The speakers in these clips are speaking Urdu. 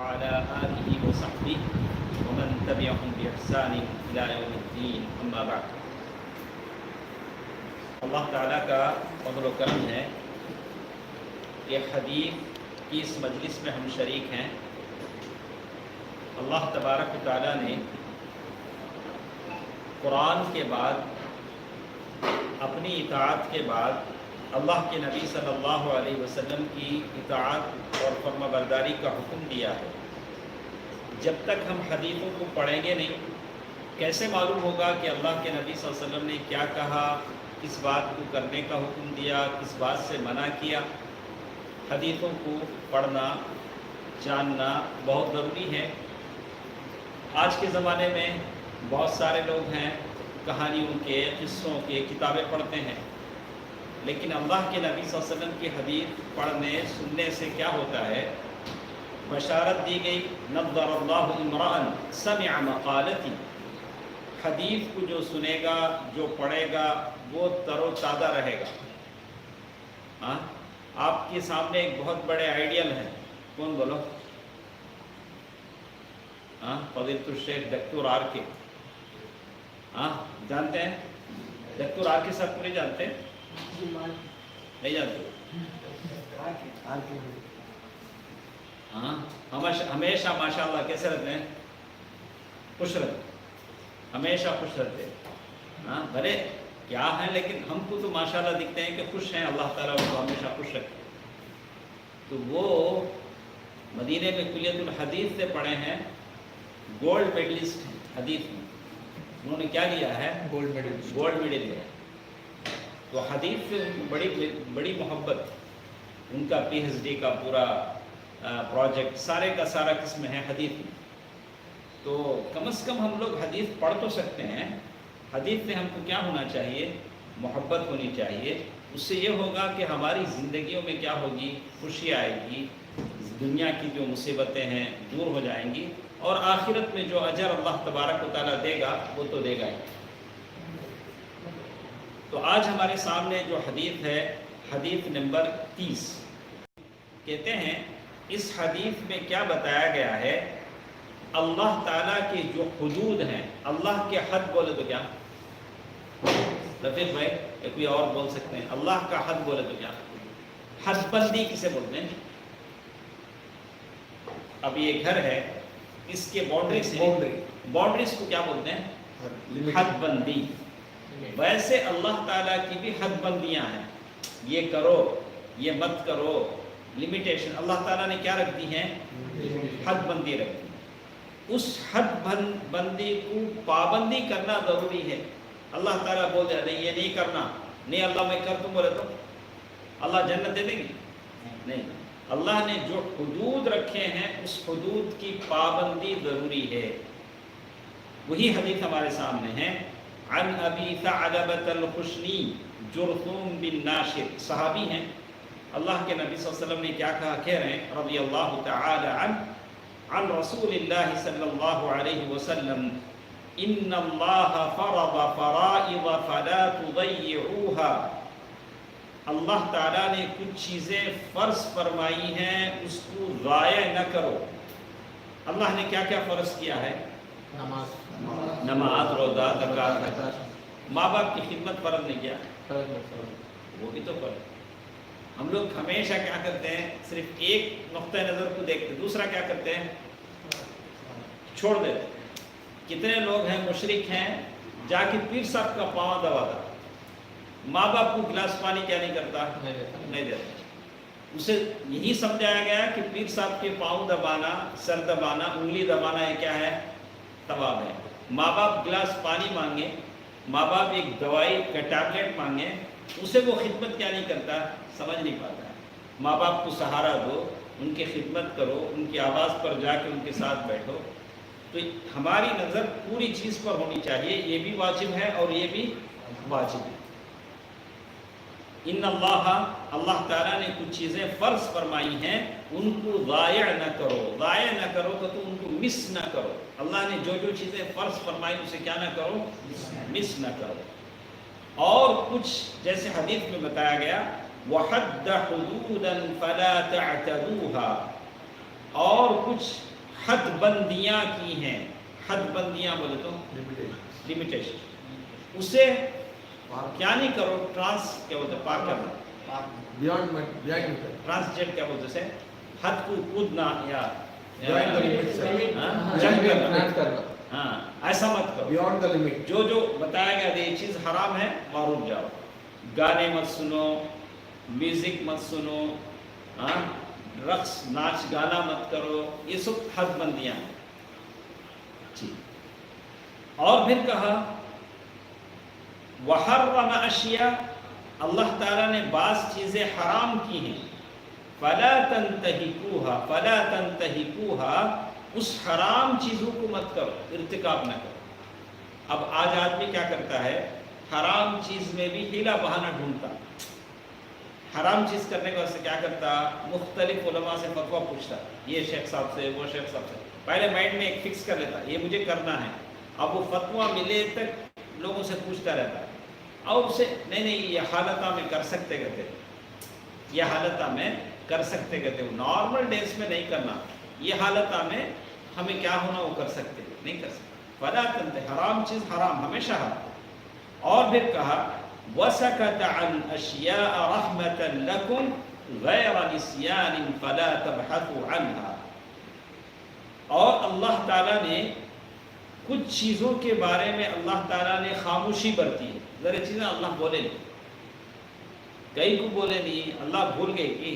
وعلى آله وصحبه ومن تبعهم بإحسان إلى يوم الدين أما بعد. اللہ تعالیٰ کا فضل و کرم ہے کہ حدیث کی اس مجلس میں ہم شریک ہیں. اللہ تبارک و تعالیٰ نے قرآن کے بعد اپنی اطاعت کے بعد اللہ کے نبی صلی اللہ علیہ وسلم کی اطاعت اور فرما برداری کا حکم دیا ہے. جب تک ہم حدیثوں کو پڑھیں گے نہیں کیسے معلوم ہوگا کہ اللہ کے نبی صلی اللہ علیہ وسلم نے کیا کہا, کس بات کو کرنے کا حکم دیا, کس بات سے منع کیا. حدیثوں کو پڑھنا جاننا بہت ضروری ہے. آج کے زمانے میں بہت سارے لوگ ہیں کہانیوں کے, قصوں کے کتابیں پڑھتے ہیں, لیکن اللہ کے نبی صلی اللہ علیہ وسلم کی حدیث پڑھنے سننے سے کیا ہوتا ہے؟ بشارت دی گئی نضر اللہ امرأ سمع مقالتی. حدیث کو جو سنے گا, جو پڑھے گا, وہ تر و تازہ رہے گا. آپ کے سامنے ایک بہت بڑے آئیڈیل ہیں. کون بولو؟ فضیلۃ الشیخ ڈاکٹر آر کے. جانتے ہیں ڈاکٹر آر کے صاحب کو نہیں جانتے؟ نہیں جانتے؟ ہمیشہ ماشاء اللہ کیسے رہتے ہیں؟ خوش رہتے, ہمیشہ خوش رہتے. بھلے کیا ہیں لیکن ہم کو تو ماشاءاللہ دکھتے ہیں کہ خوش ہیں. اللہ تعالیٰ ان کو ہمیشہ خوش رکھے. تو وہ مدینے میں کلیت الحدیث سے پڑھے ہیں, گولڈ میڈلسٹ ہیں حدیث میں. انہوں نے کیا لیا ہے؟ گولڈ میڈل لیا. تو حدیث سے ان کو بڑی محبت. ان کا پی ایچ ڈی کا پورا پروجیکٹ سارے کا سارا قسم ہے حدیث میں. تو کم از کم ہم لوگ حدیث پڑھ تو سکتے ہیں. حدیث سے ہم کو کیا ہونا چاہیے؟ محبت ہونی چاہیے. اس سے یہ ہوگا کہ ہماری زندگیوں میں کیا ہوگی؟ خوشی آئے گی. دنیا کی جو مصیبتیں ہیں دور ہو جائیں گی, اور آخرت میں جو اجر اللہ تبارک و تعالیٰ دے گا وہ تو دے گا ہی. تو آج ہمارے سامنے جو حدیث ہے, حدیث نمبر 30. کہتے ہیں اس حدیث میں کیا بتایا گیا ہے؟ اللہ تعالیٰ کے جو حدود ہیں, اللہ کے حد بولے تو کیا؟ رفیق بھائی کوئی اور بول سکتے ہیں؟ اللہ کا حد بولے تو کیا؟ حد بندی کسے بولتے ہیں؟ اب یہ گھر ہے, اس کے باؤنڈریز کو کیا بولتے ہیں؟ حد بندی. ویسے اللہ تعالیٰ کی بھی حد بندیاں ہیں. یہ کرو, یہ مت کرو, لمیٹیشن اللہ تعالیٰ نے کیا رکھ دی ہیں؟ حد بندی رکھ دی. اس حد بندی کو پابندی کرنا ضروری ہے. اللہ تعالیٰ بول دے نہیں یہ نہیں کرنا, نہیں اللہ میں کر تم بولے تو اللہ جنت دے دیں گے؟ نہیں. اللہ نے جو حدود رکھے ہیں اس حدود کی پابندی ضروری ہے. وہی حدیث ہمارے سامنے ہے. عن ابی ثعلبۃ الخشنی جرثوم بن ناشر, صحابی ہیں. اللہ کے نبی صلی اللہ علیہ وسلم نے کیا کہا؟ کہہ رہے ہیں رضی اللہ تعالی عنہ عن رسول اللہ صلی اللہ علیہ وسلم ان اللہ فرض فرائض فلا تضيعوها. اللہ تعالیٰ نے کچھ چیزیں فرض فرمائی ہیں, اس کو ضائع نہ کرو. اللہ نے کیا کیا فرض کیا ہے؟ نماز, روزہ, زکوٰۃ. ماں باپ کی خدمت فرض نہیں کیا؟ وہ بھی تو فرض. ہم لوگ ہمیشہ کیا کرتے ہیں؟ صرف ایک نقطۂ نظر کو دیکھتے, دوسرا کیا کرتے ہیں؟ چھوڑ دیتے. کتنے لوگ ہیں مشرک ہیں, جا کے پیر صاحب کا پاؤں دباتا, ماں باپ کو گلاس پانی کیا نہیں کرتا؟ نہیں دیتا. اسے یہی سمجھایا گیا کہ پیر صاحب کے پاؤں دبانا, سر دبانا, انگلی دبانا یہ کیا ہے؟ ثواب ہے. ماں باپ گلاس پانی مانگے, ماں باپ ایک دوائی کا ٹیبلٹ مانگے, اسے وہ خدمت کیا نہیں کرتا؟ سمجھ نہیں پاتا. ماں باپ کو سہارا دو, ان کی خدمت کرو, ان کی آواز پر جا کے ان کے ساتھ بیٹھو. تو ہماری نظر پوری چیز پر ہونی چاہیے. یہ بھی واجب ہے اور یہ بھی واجب ہے. ان اللہ تعالیٰ نے کچھ چیزیں فرض فرمائی ہیں, ان کو ضائع نہ کرو. ضائع نہ کرو تو ان کو مس نہ کرو. اللہ نے جو چیزیں فرض فرمائی اسے کیا نہ کرو؟ مس نہ کرو. اور کچھ جیسے حدیث میں بتایا گیا وَحَدَّ حُدُودًا فَلَا تَعْتَدُوهَا, اور کچھ حد بندیاں کی ہیں. حد بندیاں بولے تو لمیٹیشن. اسے کیا نہیں کرو, ٹرانس کیا بولتے ہیں, پار کرنا, ٹرانسجیٹ کیا بولتے ہیں, حد کو کودنا یا جنگ کرنا. ہاں ایسا مت کرو, بیونڈ دا لمٹ. جو بتایا گیا یہ چیز حرام ہے وہاں رک جاؤ. گانے مت سنو, میوزک مت سنو, رقص ناچ گانا مت کرو, یہ سب حد بندیاں ہیں. اور پھر کہا وحرم اشیاء, اللہ تعالیٰ نے بعض چیزیں حرام کی ہیں. فلا تنتہکوہا, فلا تنتہکوہا, اس حرام چیزوں کو مت کرو, ارتکاب نہ کرو. اب آج آدمی کیا کرتا ہے, حرام چیز میں بھی ہیلا بہانہ ڈھونڈتا. حرام چیز کرنے کے واسطے کیا کرتا, مختلف علماء سے فتویٰ پوچھتا, یہ شیخ صاحب سے, وہ شیخ صاحب سے. پہلے مائنڈ میں ایک فکس کر لیتا یہ مجھے کرنا ہے. اب وہ فتویٰ ملے تک لوگوں سے پوچھتا رہتا ہے. اور اسے نہیں یہ حالتہ میں کر سکتے کہتے, یہ حالتہ میں کر سکتے کہتے, نارمل ڈیز میں نہیں کرنا, یہ حالتہ میں ہمیں کیا ہونا وہ کر سکتے, نہیں کر سکتے. فلا تنتہی, حرام چیز حرام, ہمیشہ حرام. اور پھر کہا وَسَكَتَ عَنْ أَشْيَاءَ رَحْمَةً لَكُمْ غَيْرَ نِسْيَانٍ فَلَا تَبْحَثُوا عَنْهَا. اور اللہ تعالیٰ نے کچھ چیزوں کے بارے میں اللہ تعالیٰ نے خاموشی برتی ہے. ذرا چیزیں اللہ بولے نہیں, کئی کو بولے نہیں, اللہ بھول گئے کہ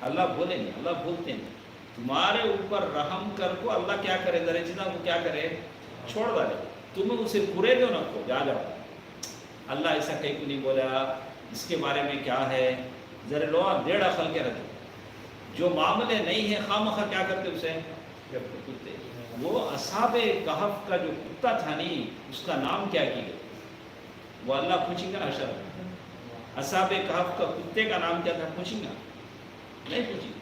اللہ بولے نہیں, اللہ بھولتے نہیں. تمہارے اوپر رحم کر کو اللہ کیا کرے, ذرا چیزوں کو کیا کرے, چھوڑ ڈالے. تمہیں اسے پورے دو نہ کو, جا جاؤ. اللہ ایسا کہیں کو نہیں بولا, اس کے بارے میں کیا ہے, ذرا لو ڈیڑھ عقل کے رکھو. جو معاملے نہیں ہیں خواہ کیا کرتے اسے کتے. وہ اصحاب کہف کا جو کتا تھا نہیں, اس کا نام کیا کیا, وہ اللہ پوچھیں گا حشر. اصحاب کہف کا کتے کا نام کیا تھا, پوچھیں گا نہیں پوچھیں.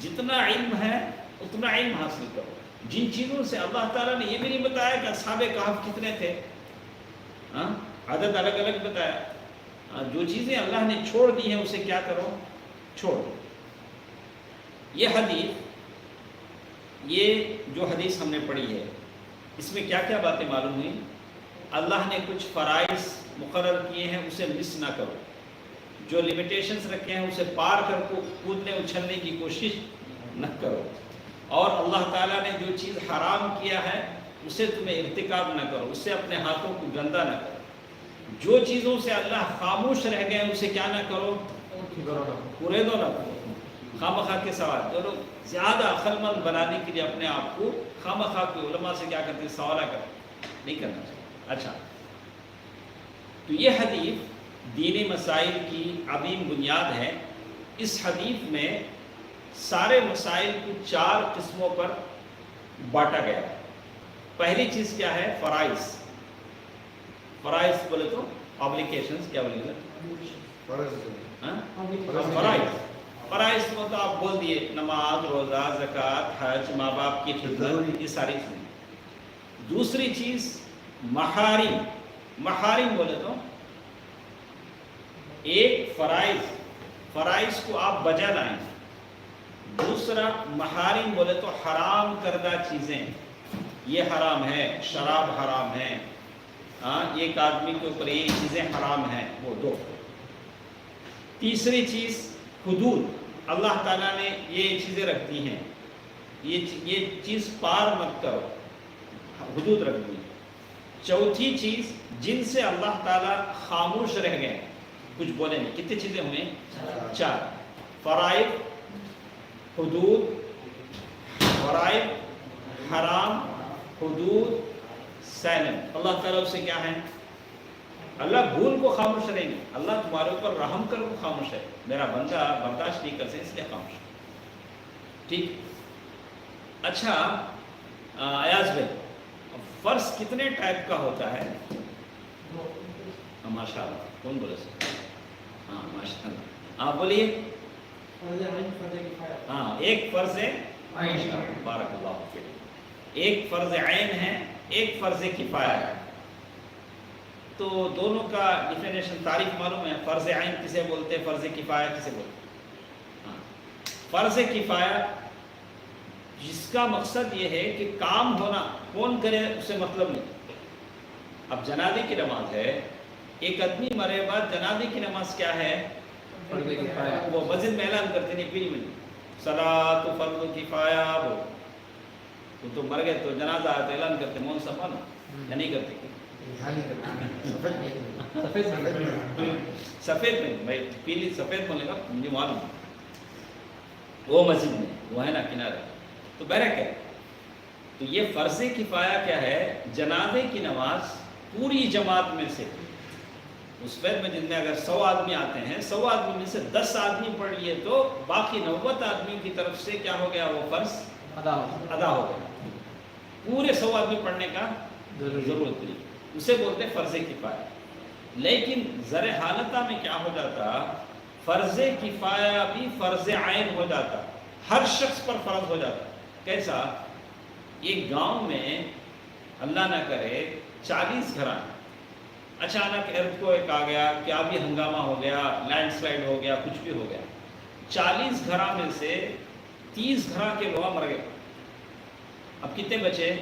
جتنا علم ہے اتنا علم حاصل کرو. جن چیزوں سے اللہ تعالیٰ نے یہ بھی نہیں بتایا کہ اصحاب کہف کتنے تھے, عدد الگ الگ بتایا. جو چیزیں اللہ نے چھوڑ دی ہیں اسے کیا کرو, چھوڑ دو. یہ حدیث, یہ جو حدیث ہم نے پڑھی ہے, اس میں کیا کیا باتیں معلوم ہوئی. اللہ نے کچھ فرائض مقرر کیے ہیں, اسے مس نہ کرو. جو لمیٹیشنز رکھے ہیں اسے پار کر کو کودنے اچھلنے کی کوشش نہ کرو. اور اللہ تعالیٰ نے جو چیز حرام کیا ہے اسے تمہیں ارتکاب نہ کرو, اس سے اپنے ہاتھوں کو گندا نہ کرو. جو چیزوں سے اللہ خاموش رہ گئے اسے کیا نہ کرو, پورے دو نہ کرو. خامخواہ کے سوال, جو لوگ زیادہ عقل مند بنانے کے لیے اپنے آپ کو خامخواہ کے علماء سے کیا کرتے ہیں, سوالہ کرتے, نہیں کرنا چاہیے. اچھا, تو یہ حدیث دینی مسائل کی عظیم بنیاد ہے. اس حدیث میں سارے مسائل کو 4 قسموں پر بانٹا گیا. پہلی چیز کیا ہے, فرائض. فرائض بولے تو آبلیگیشنز, کیا بولے گا, فرائض. فرائض کو تو آپ بول دیے, نماز, روزہ, زکوٰۃ, حج, ماں باپ کی خدمت, یہ ساری چیزیں. دوسری چیز محارم. محارم بولے تو ایک فرائض کو آپ بجا لائیں. دوسرا محارم بولے تو حرام کردہ چیزیں, یہ حرام ہے, شراب حرام ہے, ایک آدمی کے اوپر یہ چیزیں حرام ہیں, وہ 2. تیسری چیز حدود. اللہ تعالیٰ نے یہ چیزیں رکھ دی ہیں, یہ چیز پار مت کرو, حدود رکھ دی. چوتھی چیز جن سے اللہ تعالیٰ خاموش رہ گئے, کچھ بولے نہیں. کتنی چیزیں ہوئیں, 4. فرائض, حدود, فرائض, حرام, حدود, سائلنٹ. اللہ تعالیٰ سے کیا ہے, اللہ بھول کو خاموش رہیں گے. اللہ تمہارے اوپر رحم کر کو خاموش ہے, میرا بندہ برداشت نہیں کر سکے اس لیے خاموش ہے. ٹھیک. اچھا ایاز بھائی, فرض کتنے ٹائپ کا ہوتا ہے؟ ماشاء اللہ, کون بولے سر؟ ہاں ماشاء اللہ, ہاں بولیے. ہاں, ایک فرض ہے, بارک اللہ فیک, ایک فرض عین ہے, ایک فرض کفایہ ہے. تو دونوں کا ڈیفینیشن تعریف معلوم ہے. فرض عین کسے بولتے, فرض کفایہ کسے بولتے؟ ہاں, فرض کفایہ جس کا مقصد یہ ہے کہ کام ہونا، کون کرے اسے مطلب نہیں۔ اب جنازے کی نماز ہے، ایک آدمی مرے بعد جنازے کی نماز کیا ہے؟ وہ مسجد میں اعلان کرتے نہیں، پھر میں صلاۃ فرض کفایہ، وہ تو مر گئے تو جنازہ آتا اعلان کرتے، مون صاحب نا یا نہیں کرتے؟ سفید میں بھائی، پیلی سفید بولے گا مجھے معلوم، وہ مسجد میں وہ ہے نا کنارے، تو بہرحال ہے۔ تو یہ فرض کفایہ کیا ہے؟ جنازے کی نماز پوری جماعت میں سے، اس وقت میں جن میں اگر 100 آدمی آتے ہیں، 100 آدمی میں سے 10 آدمی پڑھ لیے تو باقی 90 آدمی کی طرف سے کیا ہو گیا؟ وہ فرض ادا ہو گیا۔ پورے 100 آدمی پڑھنے کا ضرورت نہیں، اسے بولتے ہیں فرض کفایہ۔ لیکن زر حالتہ میں کیا ہو جاتا؟ فرض کفایہ بھی فرض عین ہو جاتا، ہر شخص پر فرض ہو جاتا۔ کیسا؟ ایک گاؤں میں اللہ نہ کرے 40 گھر آئے، اچانک ارتھ کو ایک آ گیا، کیا بھی ہنگامہ ہو گیا، لینڈ سلائڈ ہو گیا، کچھ بھی ہو گیا، 40 گھراں میں سے 30 گھراں کے لوگ مر گئے، اب کتنے بچے؟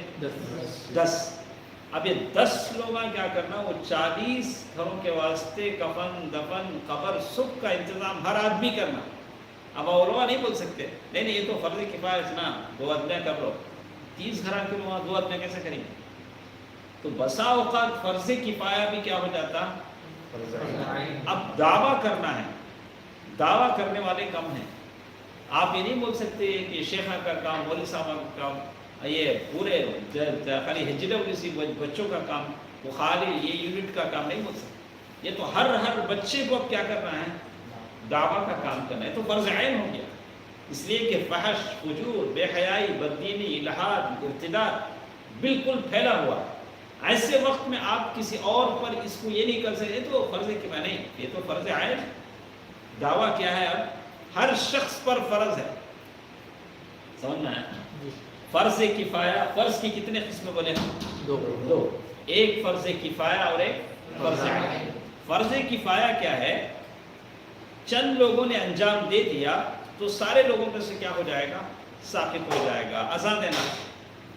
10۔ اب یہ 10 لوگاں کیا کرنا؟ وہ 40 گھروں کے واسطے کفن دفن قبر سب کا انتظام ہر آدمی کرنا۔ اب علماء نہیں بول سکتے نہیں یہ تو فرض کفایہ ہے نا، 2 آدمیاں کر لو، 30 گھراں کے لوگ 2 آدمیاں کیسے کریں گے؟ تو بسا اوقات فرض کفایہ بھی کیا ہو جاتا؟ اب دعویٰ کرنا ہے، دعویٰ کرنے والے کم ہیں۔ آپ یہ نہیں بول سکتے کہ شیخہ کا کام، مولوی صاحب کا کام، یہ پورے خالی HWC بچوں کا کام، وہ خالی یہ یونٹ کا کام نہیں بول سکتے۔ یہ تو ہر بچے کو اب کیا کرنا ہے؟ دعویٰ کا کام کرنا ہے، تو فرض عین ہو گیا۔ اس لیے کہ فحش، فجور، بے حیائی، بددینی، الحاد، ارتداد بالکل پھیلا ہوا ہے۔ ایسے وقت میں آپ کسی اور پر اس کو یہ نہیں کر سکتے تو فرض کفایہ نہیں، یہ تو فرض عین۔ دعویٰ کیا ہے؟ اب ہر شخص پر فرض ہے، سمجھنا ہے؟ فرض کفایہ، فرض کی کتنے قسمیں بولے ہیں؟ 2، ایک فرض کفایہ اور ایک فرض عین۔ فرض کفایہ کیا ہے؟ چند لوگوں نے انجام دے دیا تو سارے لوگوں میں سے کیا ہو جائے گا؟ ساقط ہو جائے گا۔ اذان دینا،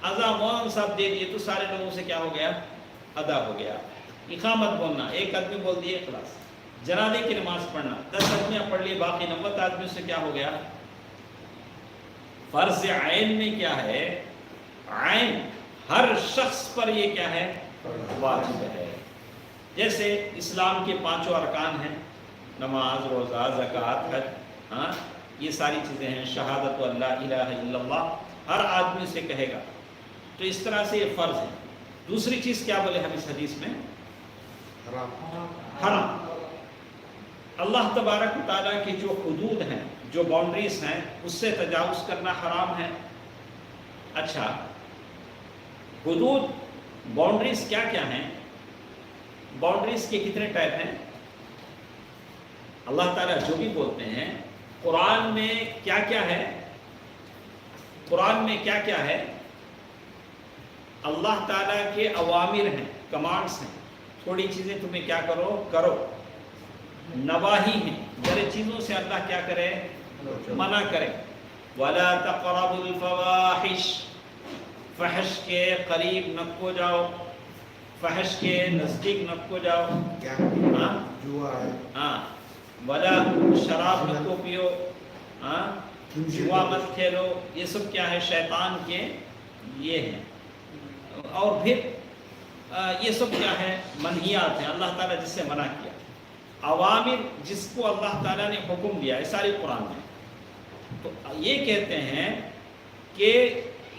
اذان مولانا صاحب دے دیے تو سارے لوگوں سے کیا ہو گیا؟ ادا ہو گیا۔ اقامت بولنا، ایک آدمی بول دیے خلاص۔ جنازے کی نماز پڑھنا، 10 آدمیاں پڑھ لیے، باقی 90 آدمیوں سے کیا ہو گیا؟ فرض عین میں کیا ہے؟ عین ہر شخص پر یہ کیا ہے؟ واجب ہے۔ جیسے اسلام کے 5 ارکان ہیں، نماز، روزہ، زکوٰۃ، حج، ہاں یہ ساری چیزیں ہیں، شہادت اللہ الہ الا اللہ، ہر آدمی سے کہے گا، تو اس طرح سے یہ فرض ہے۔ دوسری چیز کیا بولے ہم اس حدیث میں؟ حرام۔ اللہ تبارک و تعالیٰ کی جو حدود ہیں، جو باؤنڈریز ہیں، اس سے تجاوز کرنا حرام ہے۔ اچھا، حدود، باؤنڈریز کیا کیا ہیں؟ باؤنڈریز کے کتنے ٹائپ ہیں؟ اللہ تعالیٰ جو بھی بولتے ہیں، قرآن میں کیا کیا ہے؟ قرآن میں کیا کیا ہے؟ اللہ تعالیٰ کے اوامر ہیں، کمانڈس ہیں، تھوڑی چیزیں تمہیں کیا کرو کرو، نواہی ہیں، ذرے چیزوں سے اللہ کیا کرے؟ منع کرے۔ وَلَا تَقْرَبُوا الْفَوَاحِشَ، فحش کے قریب نہ کو جاؤ، فحش کے نزدیک نہ کو جاؤ، ہاں، ولا شراب نہ کو پیو، ہاں، جوا مت کھیلو، یہ سب کیا ہے؟ شیطان کے یہ ہیں۔ اور پھر یہ سب کیا ہے؟ منہیات ہیں، اللہ تعالیٰ جس سے منع کیا۔ اوامر جس کو اللہ تعالیٰ نے حکم دیا ہے ساری قرآن میں، تو یہ کہتے ہیں کہ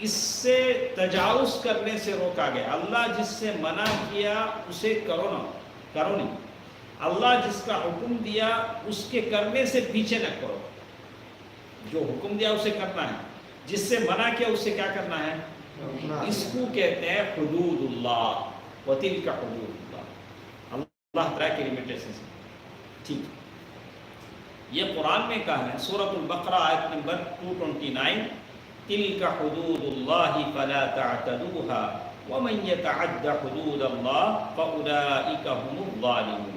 اس سے تجاوز کرنے سے روکا گیا۔ اللہ جس سے منع کیا اسے کرو نہ کرو نہیں، اللہ جس کا حکم دیا اس کے کرنے سے پیچھے نہ کرو، جو حکم دیا اسے کرنا ہے، جس سے منع کیا اس سے کیا کرنا ہے؟ اس کو کہتے ہیں حدود اللہ، وَتِلْكَ حدود اللہ، اللہ تعالیٰ کی لمیٹیشنز۔ ٹھیک، یہ قرآن میں کہا ہے، سورۃ البقرہ آیت نمبر 229، تِلْكَ حدود اللہ فلا تعتدوها ومن يتعد حدود اللہ فأولئک هم الظالمون۔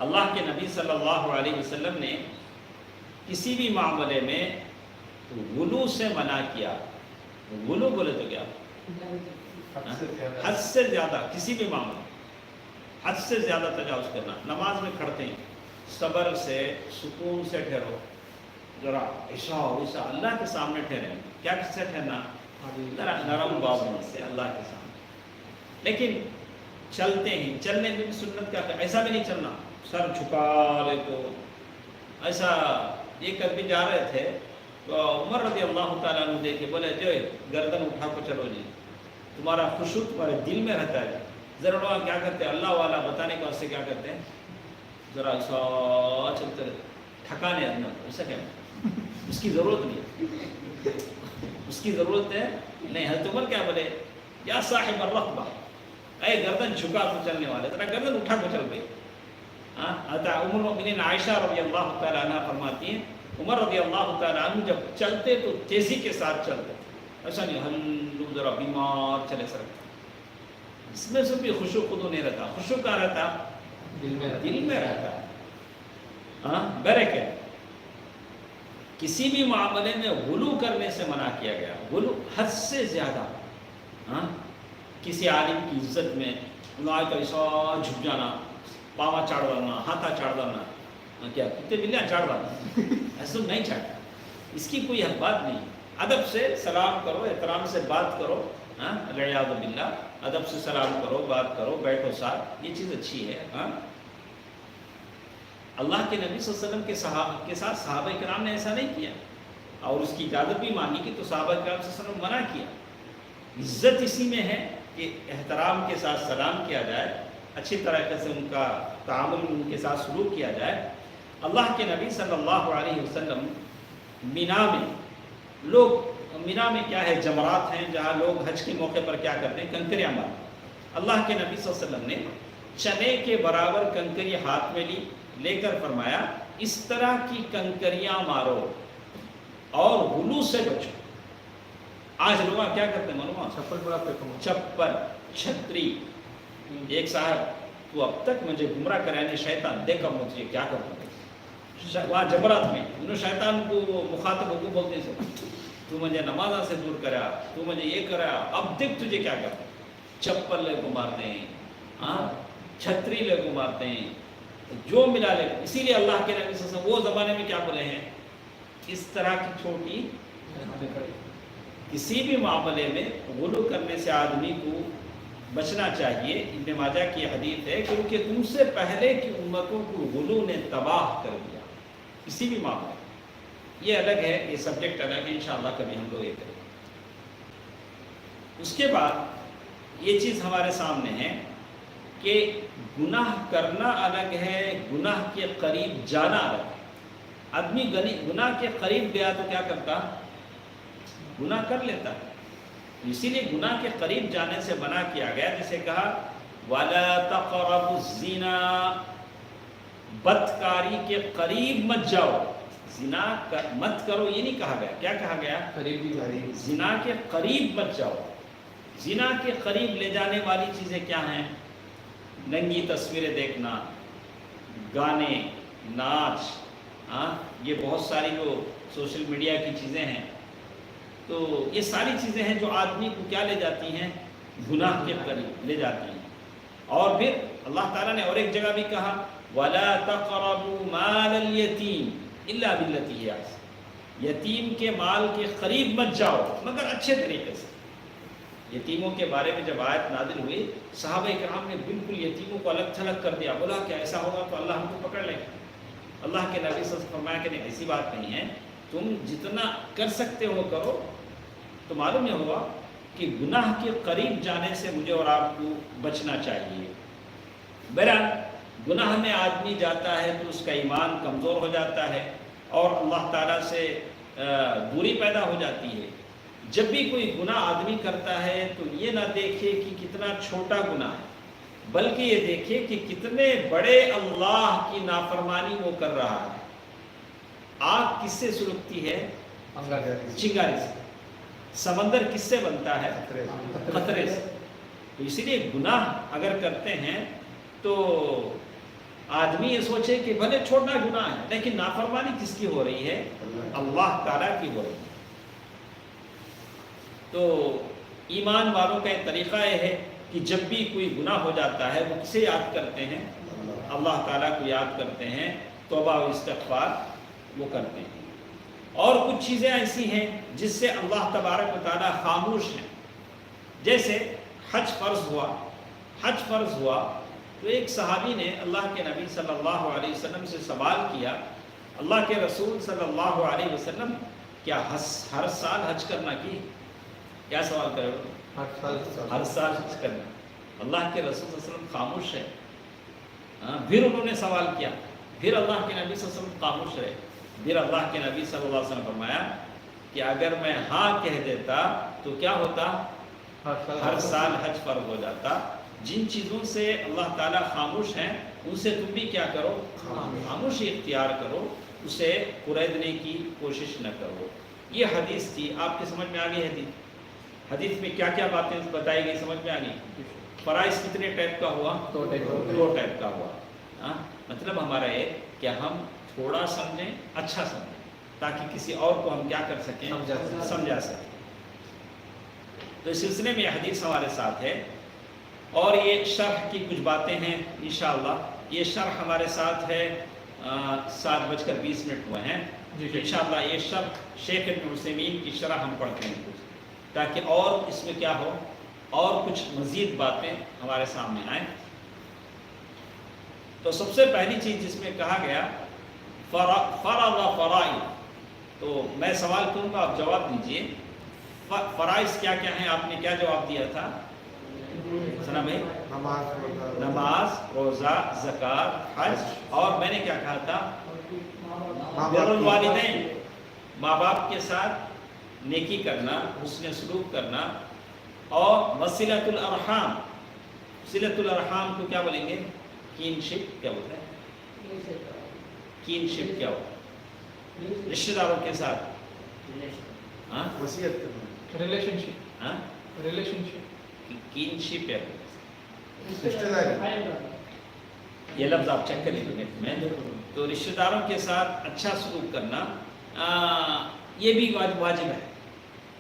اللہ کے نبی صلی اللہ علیہ وسلم نے کسی بھی معاملے میں تو غلو سے منع کیا. غلو بولے تو کیا؟ حد سے زیادہ کسی بھی معاملے حد سے زیادہ تجاوز کرنا. نماز میں کھڑتے ہیں صبر سے سکون سے ٹھہرو, ذرا ایسا ویسا اللہ کے سامنے ٹھہرے. کیا کس سے ٹھہرنا؟ ذرا نرم باؤں سے اللہ کے سامنے. لیکن چلتے ہیں, چلنے میں بھی سنت کا ایسا بھی نہیں چلنا سر جھکا لے تو ایسا. یہ کبھی جا رہے تھے تو عمر رضی اللہ تعالیٰ عنہ دیکھے بولے جو گردن اٹھا کو چلو جی, تمہارا خشوع تمہارے دل میں رہتا ہے. ذرا لوگ کیا کرتے ہیں اللہ والا بتانے کے واسطے کیا کرتے ہیں, ذرا ایسا چلتے رہتے تھکانے اندر. ایسا کیا اس کی ضرورت نہیں, اس کی ضرورت ہے نہیں. حضرت عمر کیا بولے, یا صاحب الرقبہ, اے گردن جھکا کو چلنے والے, ذرا گردن اٹھا کو چل گئی. حضرت ام المؤمنین عائشہ رضی اللہ تعالیٰ عنہ فرماتی ہیں عمر رضی اللہ تعالیٰ عنہ جب چلتے تو تیزی کے ساتھ چلتے, ایسا نہیں ہلو ذرا بیمار چلے سر. اس میں سے بھی خشوع خود نہیں رہتا. خشوع کہاں رہتا؟ دل میں رہتا ہے. برکت ہے. کسی بھی معاملے میں غلو کرنے سے منع کیا گیا. غلو حد سے زیادہ, کسی عالم کی عزت میں اللہ کا ایسا جھک جانا, پاوا چاڑ ڈالنا, ہاتھا چاڑ ڈالنا, کیا کتے بلیاں چاڑ ڈالنا, ایسا نہیں چاہتا. اس کی کوئی حد بات نہیں. ادب سے سلام کرو, احترام سے بات کرو, والعیاذ باللہ ادب سے سلام کرو, بات کرو, بیٹھو ساتھ, یہ چیز اچھی ہے. اللہ کے نبی صلی اللہ علیہ وسلم کے ساتھ صحابہ کرام نے ایسا نہیں کیا, اور اس کی اجازت بھی مانگی کہ تو صحابہ کرام صلی اللہ علیہ وسلم منع کیا. عزت اسی میں ہے کہ احترام کے ساتھ سلام کیا جائے, اچھی طرح سے ان کا تعامل ان کے ساتھ سلوک کیا جائے. اللہ کے نبی صلی اللہ علیہ وسلم مینا میں, لوگ مینا میں کیا ہے جمرات ہیں جہاں لوگ حج کے موقع پر کیا کرتے ہیں کنکریاں مارتے. اللہ کے نبی صلی اللہ علیہ وسلم نے چنے کے برابر کنکری ہاتھ میں لے کر فرمایا اس طرح کی کنکریاں مارو اور غلو سے بچو. آج لوگ کیا کرتے ہیں معلوم, چپل چھتری. ایک صاحب تو اب تک مجھے گمراہ کرانے شیطان دیکھا مجھے کیا کرتا ہے وہاں جمرات میں, انہوں شیطان کو مخاطب ہو کو بولتے ہیں تو مجھے نمازہ سے دور کرا, تو مجھے یہ کرا, اب دیکھ تجھے کیا کرتا. چپل لے کو مارتے ہیں, چھتری لے کو مارتے ہیں, جو ملا لے. اسی لیے اللہ کے نبی صلی اللہ علیہ وسلم وہ زمانے میں کیا بولے ہیں, اس طرح کی چھوٹی کسی بھی معاملے میں غلو کرنے سے آدمی کو بچنا چاہیے. ابن ماجہ کی حدیث ہے کیونکہ تم سے پہلے کی امتوں کو غلو نے تباہ کر دیا کسی بھی معاملے. یہ الگ ہے, یہ سبجیکٹ الگ ہے, انشاءاللہ کبھی ہم لوگ یہ کریں. اس کے بعد یہ چیز ہمارے سامنے ہے کہ گناہ کرنا الگ ہے, گناہ کے قریب جانا الگ ہے. آدمی گناہ کے قریب گیا تو کیا کرتا, گناہ کر لیتا ہے. اسی لیے گناہ کے قریب جانے سے منع کیا گیا, جسے کہا وَلَا تَقْرَبُوا الزِّنَا, بدکاری کے قریب مت جاؤ. زنا مت کرو یہ نہیں کہا گیا, کیا کہا گیا, زنا کے قریب مت جاؤ. زنا کے قریب لے جانے والی چیزیں کیا ہیں, ننگی تصویریں دیکھنا, گانے, ناچ, یہ بہت ساری جو سوشل میڈیا کی چیزیں ہیں. تو یہ ساری چیزیں ہیں جو آدمی کو کیا لے جاتی ہیں, گناہ کے قریب لے جاتی ہیں. اور پھر اللہ تعالیٰ نے اور ایک جگہ بھی کہا وَلَا تَقْرَبُوا مَالَ الْيَتِيمِ إِلَّا بِالَّتِي هِيَ أَحْسَنُ, یتیم کے مال کے قریب مت جاؤ مگر اچھے طریقے سے. یتیموں کے بارے میں جب آیت نازل ہوئی صحابہ کرام نے بالکل یتیموں کو الگ تھلگ کر دیا, بولا کہ ایسا ہوگا تو اللہ ہم کو پکڑ لے گا. اللہ کے نبی صلی اللہ علیہ وسلم فرمایا کہ نہیں, ایسی بات نہیں ہے, تم جتنا کر سکتے ہو کرو. تو معلوم یہ ہوا کہ گناہ کے قریب جانے سے مجھے اور آپ کو بچنا چاہیے. بہرحال گناہ میں آدمی جاتا ہے تو اس کا ایمان کمزور ہو جاتا ہے اور اللہ تعالیٰ سے دوری پیدا ہو جاتی ہے. جب بھی کوئی گناہ آدمی کرتا ہے تو یہ نہ دیکھے کہ کتنا چھوٹا گناہ ہے, بلکہ یہ دیکھے کہ کتنے بڑے اللہ کی نافرمانی وہ کر رہا ہے. آگ کس سے سلگتی ہے, چنگاری سے. سمندر کس سے بنتا ہے, خطرے سے. تو اسی لیے گناہ اگر کرتے ہیں تو آدمی یہ سوچے کہ بھلے چھوٹا گناہ ہے لیکن نافرمانی کس کی ہو رہی ہے, اللہ تعالیٰ کی ہو رہی ہے. تو ایمان والوں کا ایک طریقہ یہ ہے کہ جب بھی کوئی گناہ ہو جاتا ہے وہ کسے یاد کرتے ہیں؟ اللہ تعالیٰ کو یاد کرتے ہیں، توبہ و استغفار وہ کرتے ہیں۔ اور کچھ چیزیں ایسی ہیں جس سے اللہ تبارک و تعالیٰ خاموش ہیں، جیسے حج فرض ہوا تو ایک صحابی نے اللہ کے نبی صلی اللہ علیہ وسلم سے سوال کیا، اللہ کے رسول صلی اللہ علیہ وسلم کیا ہر سال حج کرنا کی؟ کیا سوال کرے ہو؟ ہر سال حج کرنا۔ اللہ کے رسول صلی اللہ علیہ وسلم خاموش ہے۔ پھر انہوں نے سوال کیا، پھر اللہ کے نبی صلی اللہ علیہ وسلم خاموش رہے۔ پھر اللہ کے نبی صلی اللہ علیہ وسلم فرمایا کہ اگر میں ہاں کہہ دیتا تو کیا ہوتا؟ ہر سال حج فرض ہو جاتا۔ جن چیزوں سے اللہ تعالیٰ خاموش ہیں ان سے تم بھی کیا کرو؟ خاموشی اختیار کرو، اسے قریدنے کی کوشش نہ کرو۔ یہ حدیث تھی، آپ کی سمجھ میں آ گئی حدیث میں کیا کیا باتیں بتائی گئی، سمجھ میں آ گئی؟ فرائض کتنے ٹائپ کا ہوا؟ دو ٹائپ کا ہوا۔ مطلب ہمارا یہ کہ ہم تھوڑا سمجھیں، اچھا سمجھیں، تاکہ کسی اور کو ہم کیا کر سکیں؟ سمجھا سکیں۔ تو اس سلسلے میں یہ حدیث ہمارے ساتھ ہے، اور یہ شرح کی کچھ باتیں ہیں انشاءاللہ۔ یہ شرح ہمارے ساتھ ہے 7:20 ہوئے ہیں۔ انشاءاللہ یہ شرح شیخ ابن عثیمین کی شرح ہم پڑھتے ہیں کچھ، تاکہ اور اس میں کیا ہو، اور کچھ مزید باتیں ہمارے سامنے آئیں۔ تو سب سے پہلی چیز جس میں کہا گیا فرض فرائض، تو میں سوال کروں گا، آپ جواب دیجئے۔ فرائض کیا کیا ہیں؟ آپ نے کیا جواب دیا تھا سنا بھائی؟ نماز، روزہ، زکوٰۃ، حج، اور میں نے کیا کہا تھا؟ بر الوالدین، ماں باپ کے ساتھ نیکی کرنا، حسن سلوک کرنا، اور وصلۃ الارحام۔ صلۃ الارحام کو کیا بولیں گے؟ کینشپ کیا ہوتا ہے؟ کینشپ کیا ہوتا ہے؟ رشتہ داروں کے ساتھ کینشپ ہے، یہ لفظ آپ چیک کر لیجیے نیٹ میں۔ تو رشتہ داروں کے ساتھ اچھا سلوک کرنا یہ بھی واجب ہے،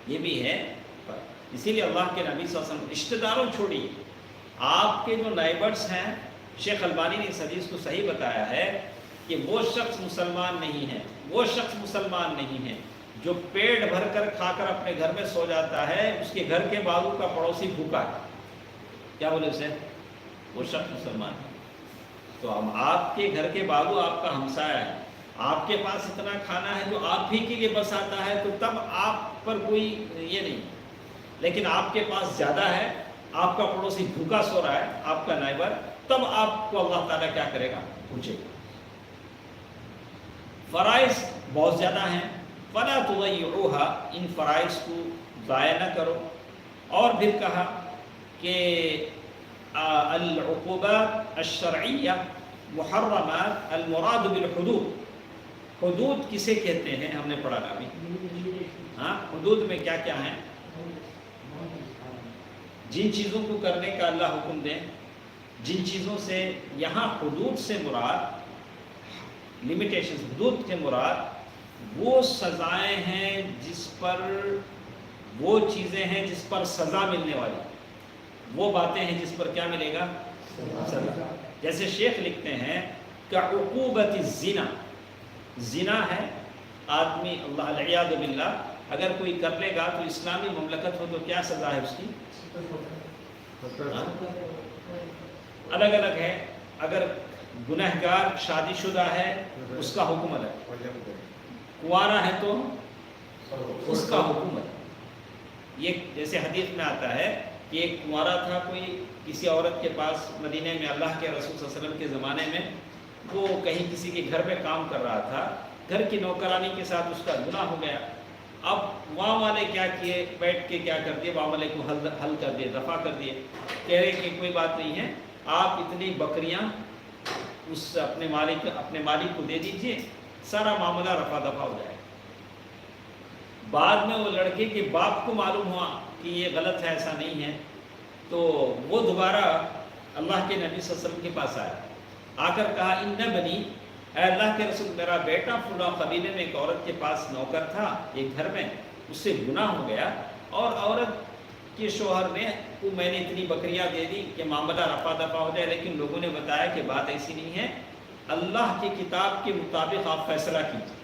یہ بھی ہے۔ اسی لیے اللہ کے نبی صلی اللہ علیہ وسلم رشتہ داروں چھوڑیے، آپ کے جو نائبرس ہیں، شیخ البانی نے اس حدیث کو صحیح بتایا ہے کہ وہ شخص مسلمان نہیں ہے جو پیٹ بھر کر کھا کر اپنے گھر میں سو جاتا ہے، اس کے گھر کے بازو کا پڑوسی بھوکا ہے، کیا بولے اسے؟ وہ شخص مسلمان ہے۔ تو اب آپ کے گھر کے بازو آپ کا ہمسایہ ہے، آپ کے پاس اتنا کھانا ہے جو آپ ہی کے لیے بس آتا ہے، تو تب آپ پر کوئی یہ نہیں، لیکن آپ کے پاس زیادہ ہے، آپ کا پڑوسی بھوکا سو رہا ہے، آپ کا نائبر، تب آپ کو اللہ تعالیٰ کیا کرے گا؟ پوچھے گا۔ فرائض بہت زیادہ ہیں، فلا تضيعوها، ان فرائض کو ضائع نہ کرو۔ اور پھر کہا کہ العقوبات الشرعیہ محرمات المراد بالحدود، حدود کسے کہتے ہیں ہم نے پڑھا ابھی۔ حدود میں کیا کیا ہیں؟ جن چیزوں کو کرنے کا اللہ حکم دے، جن چیزوں سے، یہاں حدود سے مراد لمیٹیشن، حدود کے مراد وہ سزائیں ہیں جس پر، وہ چیزیں ہیں جس پر سزا ملنے والی، وہ باتیں ہیں جس پر کیا ملے گا؟ سزا۔ جیسے شیخ لکھتے ہیں کہ عقوبت الزنا، زنا ہے آدمی، اللہ العیاذ باللہ اگر کوئی کر لے گا تو اسلامی مملکت ہو تو کیا سزا ہے اس کی؟ الگ الگ ہے۔ اگر گنہگار شادی شدہ ہے اس کا حکم الگ، کنوارا ہے تو اس کا حکم الگ۔ یہ جیسے حدیث میں آتا ہے کہ ایک کنوارا تھا کوئی کسی عورت کے پاس مدینے میں، اللہ کے رسول صلی اللہ علیہ وسلم کے زمانے میں، وہ کہیں کسی کے گھر میں کام کر رہا تھا، گھر کی نوکرانی کے ساتھ اس کا گناہ ہو گیا۔ اب وہاں والے کیا کیے، بیٹھ کے کیا کر دیے، وہاں والے کو حل کر دیے، دفع کر دیے، کہہ رہے کہ کوئی بات نہیں ہے، آپ اتنی بکریاں اس اپنے مالک کو دے دیجئے، سارا معاملہ رفع دفع ہو جائے۔ بعد میں وہ لڑکے کے باپ کو معلوم ہوا کہ یہ غلط ہے، ایسا نہیں ہے، تو وہ دوبارہ اللہ کے نبی صلی اللہ علیہ وسلم کے پاس آیا، آ کر کہا ان بنی، اے اللہ کے رسول، میرا بیٹا فلاں قبیلے میں ایک عورت کے پاس نوکر تھا ایک گھر میں، اس سے گناہ ہو گیا، اور عورت کے شوہر نے کو میں نے اتنی بکریاں دے دی کہ معاملہ رفع دفع ہو جائے، لیکن لوگوں نے بتایا کہ بات ایسی نہیں ہے، اللہ کی کتاب کے مطابق آپ فیصلہ کیجیے۔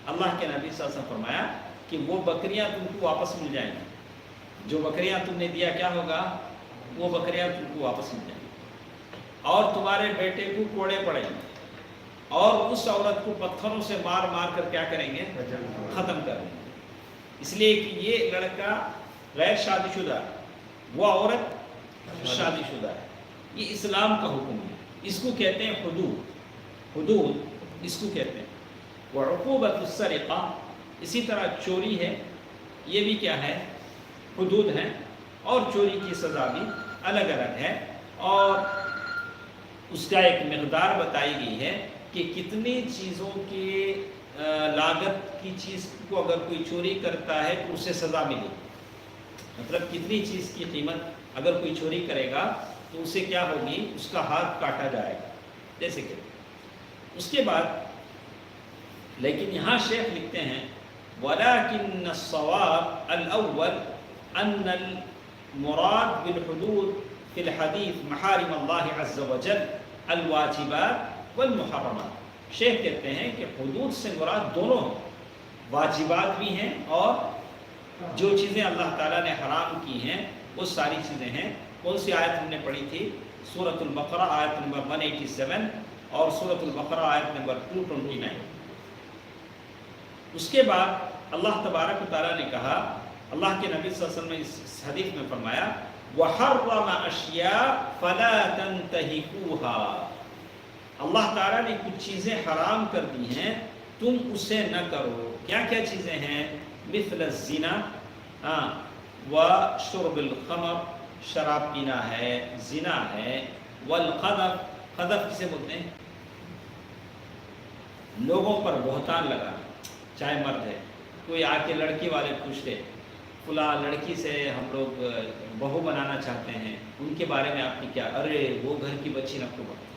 اللہ کے نبی صلی اللہ علیہ وسلم فرمایا کہ وہ بکریاں تم کو واپس مل جائیں گی، جو بکریاں تم نے دیا کیا ہوگا، وہ بکریاں تم کو واپس مل جائیں گی، اور تمہارے بیٹے کو کوڑے پڑیں گے، اور اس عورت کو پتھروں سے مار مار کر کیا کریں گے، ختم کر دیں گے۔ اس لیے کہ یہ لڑکا غیر شادی شدہ، وہ عورت شادی شدہ ہے، یہ اسلام کا حکم ہے، اس کو کہتے ہیں حدود، حدود اس کو کہتے ہیں۔ وعقوبۃ السرقہ، اسی طرح چوری ہے، یہ بھی کیا ہے، حدود ہیں، اور چوری کی سزا بھی الگ الگ ہے، اور اس کا ایک مقدار بتائی گئی ہے کہ کتنی چیزوں کی لاگت کی چیز کو اگر کوئی چوری کرتا ہے تو اسے سزا ملے، مطلب کتنی چیز کی قیمت اگر کوئی چوری کرے گا تو اسے کیا ہوگی، اس کا ہاتھ کاٹا جائے گا، جیسے کہ اس کے بعد لیکن یہاں شیخ لکھتے ہیں وَلَكِنَّ الصَّوَابَ الْأَوَّلُ أَنَّ الْمُرَادِ بِالْحُدُودِ فِي الْحَدِيثِ مَحَارِمَ اللَّهِ عَزَّ وَجَلَّ الْوَاجِبَاتِ وَالْمُحَرَّمَاتِ۔ شیخ کہتے ہیں کہ حدود سے مراد دونوں ہیں، واجبات بھی ہیں اور جو چیزیں اللہ تعالیٰ نے حرام کی ہیں وہ ساری چیزیں ہیں۔ کون سی آیت ہم نے پڑھی تھی؟ سورۃ البقرہ آیت نمبر 187 اور سورۃ البقرہ آیت نمبر 229۔ اس کے بعد اللہ تبارک و تعالیٰ نے کہا، اللہ کے نبی صلی اللہ علیہ وسلم نے اس حدیث میں فرمایا وَحَرَّمَ أَشْيَاءَ فَلَا تَنْتَهِكُوهَا، اللہ تعالیٰ نے کچھ چیزیں حرام کر دی ہیں، تم اسے نہ کرو۔ کیا کیا چیزیں ہیں؟ مثل الزنا وشرب الخمر، شراب پینا ہے، زنا ہے، والقذف، قذف کسے بولتے ہیں؟ لوگوں پر بہتان لگانا، چاہے مرد ہے، کوئی آ کے لڑکی والے پوچھتے فلاں لڑکی سے ہم لوگ بہو بنانا چاہتے ہیں، ان کے بارے میں آپ کی کیا، ارے وہ گھر کی بچی نہ کو بتا۔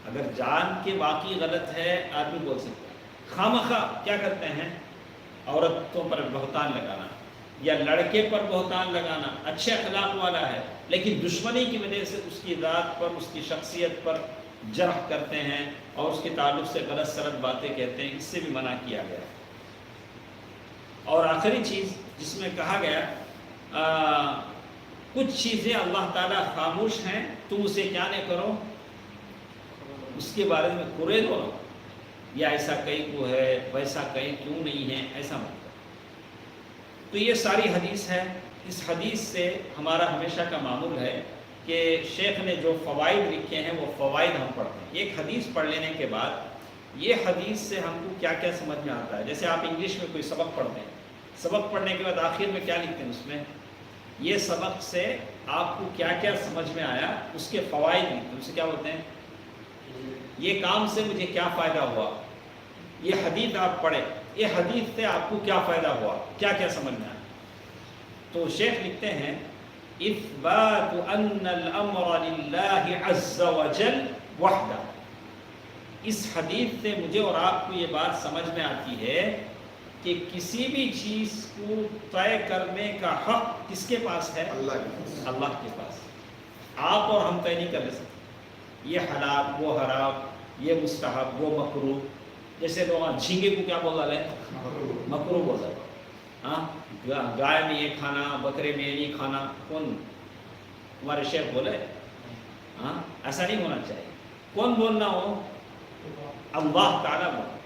اگر جان کے واقعی غلط ہے آدمی بول سکتا ہے، خامخواہ کیا کرتے ہیں، عورتوں پر بہتان لگانا یا لڑکے پر بہتان لگانا، اچھے اخلاق والا ہے لیکن دشمنی کی وجہ سے اس کی ذات پر، اس کی شخصیت پر جرح کرتے ہیں اور اس کے تعلق سے غلط سلط باتیں کہتے ہیں، اس سے بھی منع کیا گیا۔ اور آخری چیز جس میں کہا گیا کچھ چیزیں اللہ تعالیٰ خاموش ہیں، تم اسے کیا نہ کرو، اس کے بارے میں قرے دو، یا ایسا کہیں کو ہے، ویسا کہیں کیوں نہیں ہے، ایسا مت۔ تو یہ ساری حدیث ہے۔ اس حدیث سے ہمارا ہمیشہ کا معمول ہے کہ شیخ نے جو فوائد لکھے ہیں وہ فوائد ہم پڑھتے ہیں۔ ایک حدیث پڑھ لینے کے بعد یہ حدیث سے ہم کو کیا کیا سمجھ میں آتا ہے، جیسے آپ انگلش میں کوئی سبق پڑھتے ہیں، سبق پڑھنے کے بعد آخر میں کیا لکھتے ہیں، اس میں یہ سبق سے آپ کو کیا کیا سمجھ میں آیا، اس کے فوائد لکھتے ہیں، اسے کیا بولتے ہیں، یہ کام سے مجھے کیا فائدہ ہوا، یہ حدیث آپ پڑھیں، یہ حدیث سے آپ کو کیا فائدہ ہوا، کیا کیا سمجھ میں آیا۔ تو شیخ لکھتے ہیں اثبات ان الامر للہ عز وجل وحدہ، اس حدیث سے مجھے اور آپ کو یہ بات سمجھ میں آتی ہے کہ کسی بھی چیز کو طے کرنے کا حق کس کے پاس ہے، اللہ کے پاس۔ آپ اور ہم طے نہیں کر سکتے، یہ حلال وہ حرام، یہ مستحب وہ مکروہ۔ جیسے لوگ جھینگے کو کیا بول رہے ہیں، مکروہ بول رہے ہیں، ہاں گائے میں یہ کھانا، بکرے میں یہ نہیں کھانا، کون ہمارے شیخ بولے؟ ہاں ایسا نہیں ہونا چاہیے۔ کون بولنا ہو؟ اللہ تعالیٰ بولنا،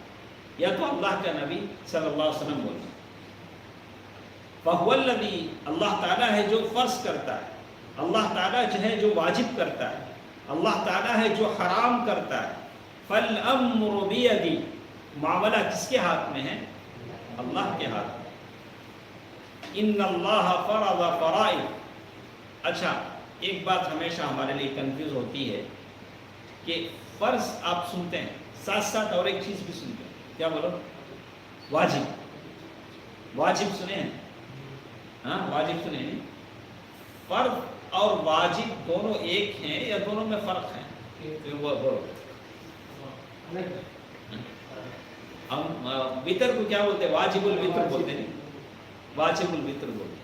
یا تو اللہ کا نبی صلی اللہ علیہ وسلم بولنا۔ فَهُوَ الَّذِي، اللہ تعالیٰ ہے جو فرض کرتا ہے، اللہ تعالیٰ جو ہے جو واجب کرتا ہے، اللہ تعالیٰ ہے جو حرام کرتا ہے۔ فَالْأَمْرُ بِيَدِهِ، معاملہ کس کے ہاتھ میں ہے؟ اللہ کے ہاتھ میں۔ ان اللہ فرض فرائض۔ اچھا ایک بات ہمیشہ ہمارے لیے کنفیوز ہوتی ہے کہ فرض آپ سنتے ہیں، ساتھ ساتھ اور ایک چیز بھی سنتے ہیں، کیا بولو؟ واجب۔ واجب سنے ہیں؟ ہاں واجب سنے ہیں؟ فرض اور واجب دونوں ایک ہیں یا دونوں میں فرق ہے؟ وہ بولو۔ ہم وطر کو کیا بولتے ہیں؟ واجب الوطر بولتے ہیں۔ واجب الوتر بولتے ہیں.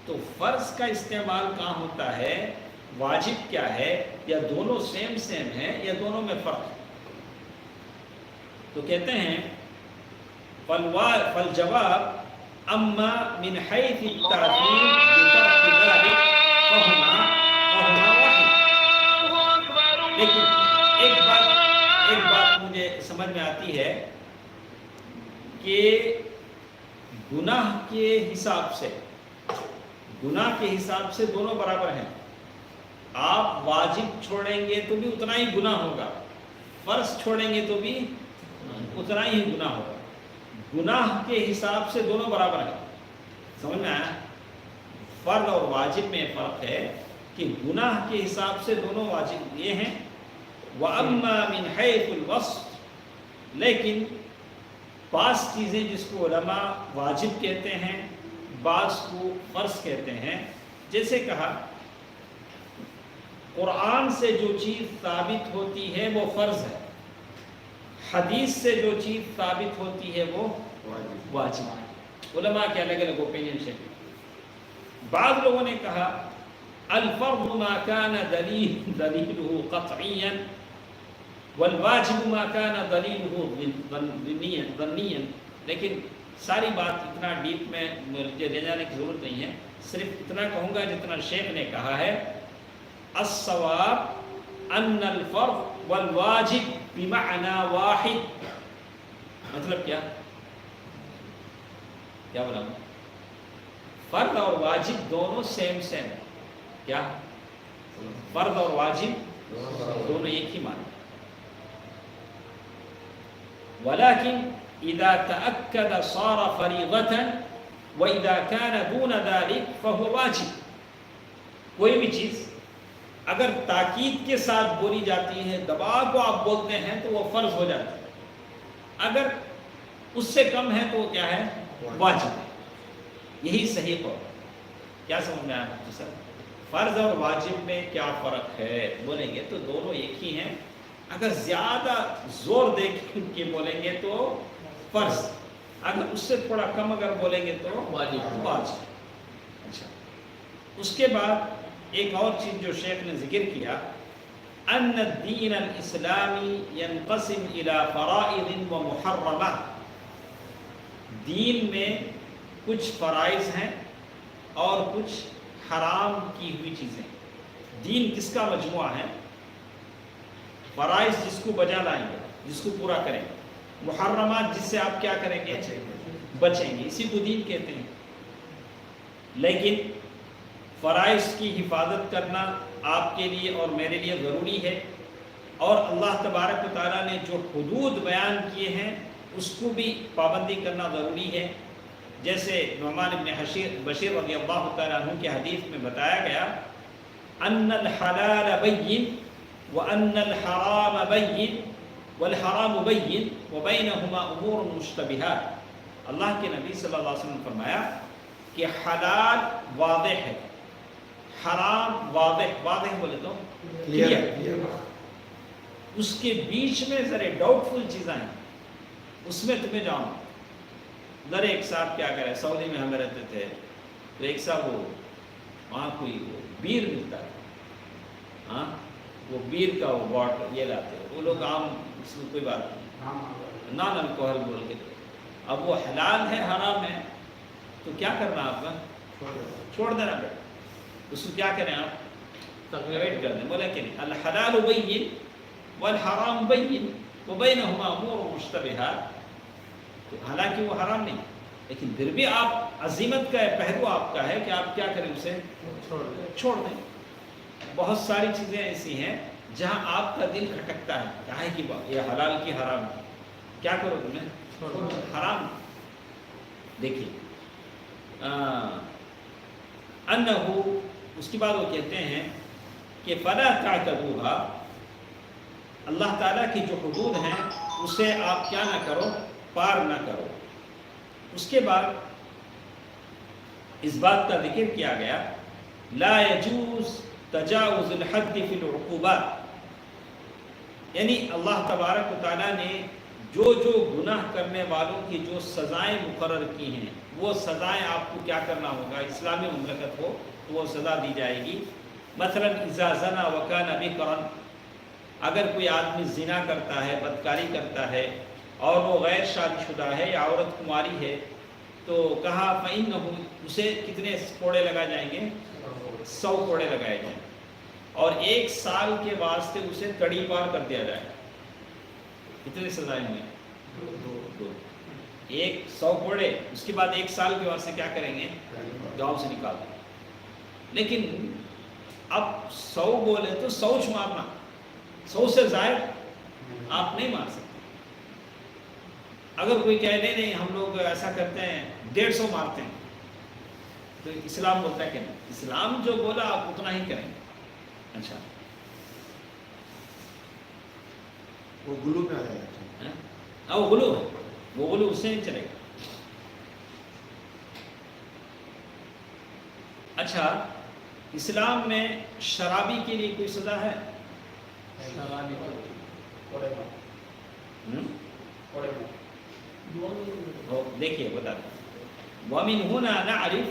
تو فرض کا استعمال کہاں ہوتا ہے, واجب کیا ہے, یا دونوں سیم ہے یا دونوں میں فرق ہے. تو کہتے ہیں فالجواب اما من حیث التعظیم بترک ذلك فهما واحد. لیکن ایک بات مجھے سمجھ میں آتی ہے کہ گناہ کے حساب سے دونوں برابر ہیں. آپ واجب چھوڑیں گے تو بھی اتنا ہی گناہ ہوگا, فرض چھوڑیں گے تو بھی اتنا ہی گناہ ہوگا. گناہ کے حساب سے دونوں برابر ہیں. سمجھ میں آیا؟ فرض اور واجب میں فرق ہے کہ گناہ کے حساب سے دونوں واجب یہ ہیں. وَأَمَّا مِنْ حَيْثُ الْوَصْفِ, لیکن بعض چیزیں جس کو علماء واجب کہتے ہیں, بعض کو فرض کہتے ہیں. جیسے کہا قرآن سے جو چیز ثابت ہوتی ہے وہ فرض ہے, حدیث سے جو چیز ثابت ہوتی ہے وہ واجب ہے. علماء کے الگ الگ اوپینین سے. بعض لوگوں نے کہا الفرض ما كان دلیلہ قطعیا والواجب ما كان دلیلہ ظنیا. لیکن ساری بات اتنا ڈیپ میں مجھے لے جانے کی ضرورت نہیں ہے, صرف اتنا کہوں گا جتنا شیخ نے کہا ہے. الصواب ان الفرض والواجب بمعنى واحد. مطلب کیا بولا؟ فرض اور واجب دونوں سیم ہے. کیا فرض اور واجب دونوں ایک ہی معنی. ولكن اذا تأكد صار فريضة واذا كان دون ذلك فهو واجب. کوئی بھی چیز اگر تاکید کے ساتھ بولی جاتی ہے, دبا کو آپ بولتے ہیں تو وہ فرض ہو جاتا ہے. اگر اس سے کم ہے تو وہ کیا ہے؟ واجب ہے. یہی صحیح قول. کیا سمجھ میں آیا سر؟ فرض اور واجب میں کیا فرق ہے بولیں گے تو دونوں ایک ہی ہیں. اگر زیادہ زور دے کے بولیں گے تو فرض, اگر اس سے تھوڑا کم اگر بولیں گے تو واجب. اچھا, اس کے بعد ایک اور چیز جو شیخ نے ذکر کیا, ان الدین الاسلامی ينقسم الى فرائض و محرمات. دین میں کچھ فرائض ہیں اور کچھ حرام کی ہوئی چیزیں. دین کس کا مجموعہ ہے؟ فرائض جس کو بجا لائیں گے, جس کو پورا کریں گے. محرمات جس سے آپ کیا کریں گے؟ بچیں گے. اسی کو دین کہتے ہیں. لیکن فرائض کی حفاظت کرنا آپ کے لیے اور میرے لیے ضروری ہے, اور اللہ تبارک و تعالیٰ نے جو حدود بیان کیے ہیں اس کو بھی پابندی کرنا ضروری ہے. جیسے نعمان بن بشیر رضی اللہ تعالیٰ عنہ کی حدیث میں بتایا گیا ان الحلال بین وان الحرام بین والحرام بین وبینہما امور مشتبہات. اللہ کے نبی صلی اللہ علیہ وسلم نے فرمایا کہ حلال واضح ہے, حرام واضح بولے تو کلیئر. اس کے بیچ میں ذرا ڈاؤٹ فل چیزیں ہیں, اس میں تمہیں جاؤں. ادھر ایک صاحب کیا کرے, سعودی میں ہم رہتے تھے تو ایک صاحب وہاں کوئی بیر ملتا ہے, ہاں وہ بیر کا وہ باٹل یہ لاتے ہیں وہ لوگ عام, اس میں کوئی بات نہیں, نان الکوہل بول کے. اب وہ حلال ہے حرام ہے تو کیا کرنا آپ کا؟ چھوڑ دینا بیٹا. اس کو کیا کریں آپ؟ تقویت کر دیں. بولے کہ نہیں, الحلال بین والحرام بین وبینہما امور مشتبہات. تو حالانکہ وہ حرام نہیں, لیکن پھر بھی آپ عزیمت کا پہلو آپ کا ہے کہ آپ کیا کریں, اسے چھوڑ دیں. بہت ساری چیزیں ایسی ہیں جہاں آپ کا دل کھٹکتا ہے, کیا ہے کہ یہ حلال کی حرام کی, کیا کرو تمہیں حرام. دیکھیے انہو, اس کے بعد وہ کہتے ہیں کہ فلا تعتدوها, اللہ تعالیٰ کی جو حدود ہیں اسے آپ کیا نہ کرو, پار نہ کرو. اس کے بعد اس بات کا ذکر کیا گیا لا يجوز تجاوز الحد فی العقوبات, یعنی اللہ تبارک و تعالیٰ نے جو گناہ کرنے والوں کی جو سزائیں مقرر کی ہیں وہ سزائیں آپ کو کیا کرنا ہوگا، اسلامی مملکت ہو تو وہ سزا دی جائے گی۔ مثلا اذا زنا وکان بکرا، اگر کوئی آدمی زنا کرتا ہے، بدکاری کرتا ہے اور وہ غیر شادی شدہ ہے یا عورت کماری ہے، تو کہا فإنہ، اسے کتنے کوڑے لگائے جائیں گے؟ 100 کوڑے لگائے جائیں، اور 1 سال کے واسطے اسے کڑی پار کر دیا جائے۔ کتنے سزائیں ہوئیں؟ 2۔ 100 کوڑے، اس کے بعد 1 سال کے واسطے کیا کریں گے؟ گاؤں سے نکال دیں۔ لیکن اب 100 بولے تو 100 مارنا، 100 سے زائد آپ نہیں مار سکتے۔ اگر کوئی کہہ دے نہیں ہم لوگ ایسا کرتے ہیں 150 مارتے ہیں، تو اسلام بولتا ہے کہ نہیں، اسلام جو بولا آپ اتنا ہی کریں گے۔ اچھا، وہ غلو میں آ جائے گا، وہ غلو ہے، وہ غلو اس سے نہیں چلے گا۔ اچھا، اسلام میں شرابی کے لیے کوئی سزا ہے؟ شرابی دیکھیے بتا دیں، وَمِنْ هُنَا نَعْرِفْ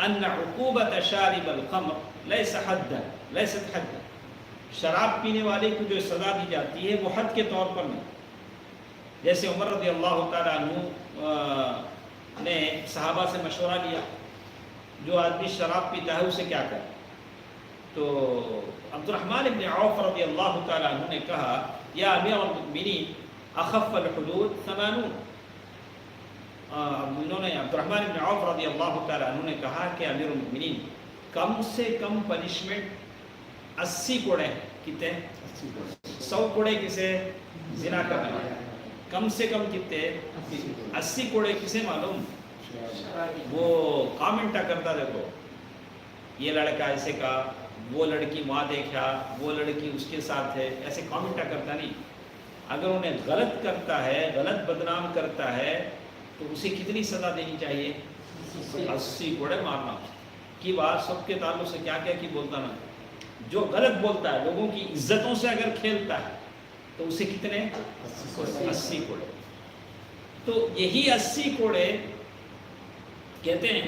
أَنَّ عُقُوبَةَ شَارِبَ الْخَمْرِ لَيْسَ حَدًّا لَيْسَتْ حَدًّا، شراب پینے والے کو جو سزا دی جاتی ہے وہ حد کے طور پر نہیں۔ جیسے عمر رضی اللہ تعالیٰ عنہ نے صحابہ سے مشورہ لیا، جو آدمی شراب پیتا ہے اسے کیا کرے؟ تو عبد الرحمن بن عوف رضی اللہ تعالیٰ عنہ نے کہا، یا امیر المؤمنین اخف الحدود 80۔ انہوں نے عبد الرحمن بن عوف رضی اللہ تعالیٰ عنہ نے کہا کہ امیر المؤمنین کم سے کم پنشمنٹ 80 کوڑے ہیں۔ کتنے؟ 100 کوڑے کسے؟ زنا کرنے والے۔ کم سے کم کتنے؟ 80 کوڑے کسے معلوم؟ وہ کامنٹا کرتا، دیکھو یہ لڑکا ایسے کا، وہ لڑکی وہاں دیکھا، وہ لڑکی اس کے ساتھ ہے، ایسے کامنٹا کرتا نہیں۔ اگر انہیں غلط کرتا ہے، غلط بدنام کرتا ہے، تو اسے کتنی سزا دینی چاہیے؟ 80 کوڑے مارنا کی بات۔ سب کے تعلق سے کیا کہ بولتا نا، جو غلط بولتا ہے، لوگوں کی عزتوں سے اگر کھیلتا ہے تو اسے کتنے؟ 80 کوڑے۔ تو یہی 80 کوڑے کہتے ہیں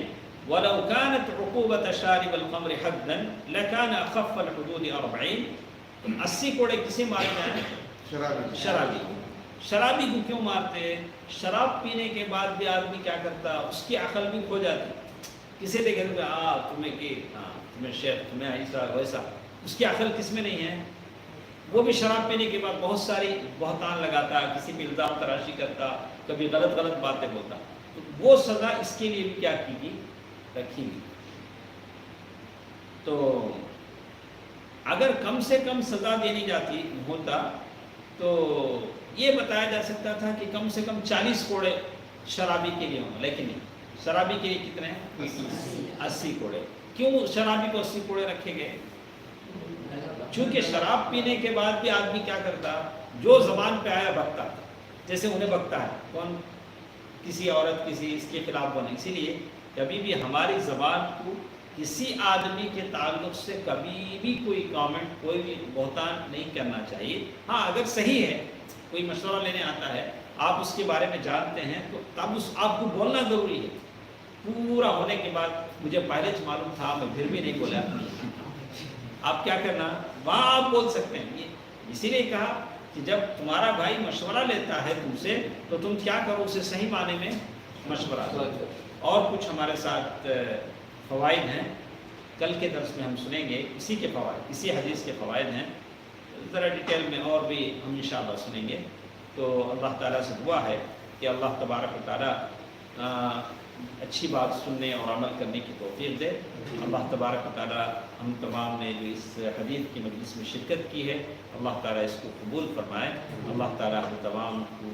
وَلَوْ كَانَتْ عُقُوبَةَ شَارِبَ الْخَمْرِ حَدًّا لَكَانَ أَخَفَّ الْحُدُودِ 40۔ تو 80 کوڑے کسے مارے جائیں؟ شرابی۔ شرابی کو کیوں مارتے؟ شراب پینے کے بعد بھی آدمی کیا کرتا، اس کی عقل بھی کھو جاتی۔ کسے دیکھے تمہیں کہ تمہیں شیخ، تمہیں ایسا ویسا، اس کی عقل کس میں نہیں ہے؟ وہ بھی شراب پینے کے بعد بہت ساری بہتان لگاتا، کسی پہ الزام تراشی کرتا، کبھی غلط باتیں بولتا۔ تو وہ سزا اس کے لیے بھی کیا کی گئی؟ رکھی گئی۔ تو اگر کم سے کم سزا دینی جاتی ہوتا تو یہ بتایا جا سکتا تھا کہ کم سے کم 40 کوڑے شرابی کے لیے ہوں، لیکن نہیں، شرابی کے لیے کتنے ہیں؟ 80 کوڑے۔ کیوں شرابی کو 80 کوڑے رکھے گئے؟ چونکہ شراب پینے کے بعد بھی آدمی کیا کرتا، جو زبان پہ آیا بکتا، جیسے انہیں بکتا ہے کون؟ کسی عورت، کسی اس کے خلاف بولنے۔ اسی لیے کبھی بھی ہماری زبان کو کسی آدمی کے تعلق سے کبھی بھی کوئی کامنٹ، کوئی بھی بہتان نہیں کرنا چاہیے۔ ہاں اگر صحیح ہے، کوئی مشورہ لینے آتا ہے، آپ اس کے بارے میں جانتے ہیں، تو تب آپ کو بولنا ضروری ہے۔ پورا ہونے کے بعد مجھے پہلے سے معلوم تھا، میں پھر بھی نہیں بولا، آپ کیا کرنا، وہاں آپ بول سکتے ہیں۔ اسی لیے کہا کہ جب تمہارا بھائی مشورہ لیتا ہے تم سے، تو تم کیا کرو، اسے صحیح معنی میں مشورہ دو۔ اور کچھ ہمارے ساتھ فوائد ہیں، کل کے درس میں ہم سنیں گے اسی کے فوائد، اسی حدیث کے فوائد ہیں، ذرا ڈیٹیل میں اور بھی ہم انشاءاللہ سنیں گے۔ تو اللہ تعالیٰ سے دعا ہے کہ اللہ تبارک و تعالیٰ اچھی بات سننے اور عمل کرنے کی توفیق دے۔ اللہ تبارک و تعالیٰ ہم تمام نے جو اس حدیث کی مجلس میں شرکت کی ہے، اللہ تعالیٰ اس کو قبول فرمائے۔ اللہ تعالیٰ ہم تمام کو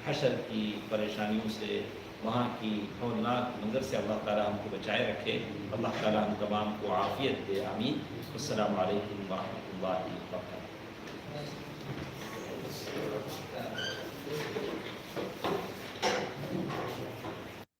حشر کی پریشانیوں سے، وہاں کی ہولناک منظر سے اللہ تعالیٰ ہم کو بچائے رکھے۔ اللہ تعالیٰ ہم تمام کو عافیت دے، آمین۔ السلام علیکم ورحمۃ اللہ وبرکاتہ۔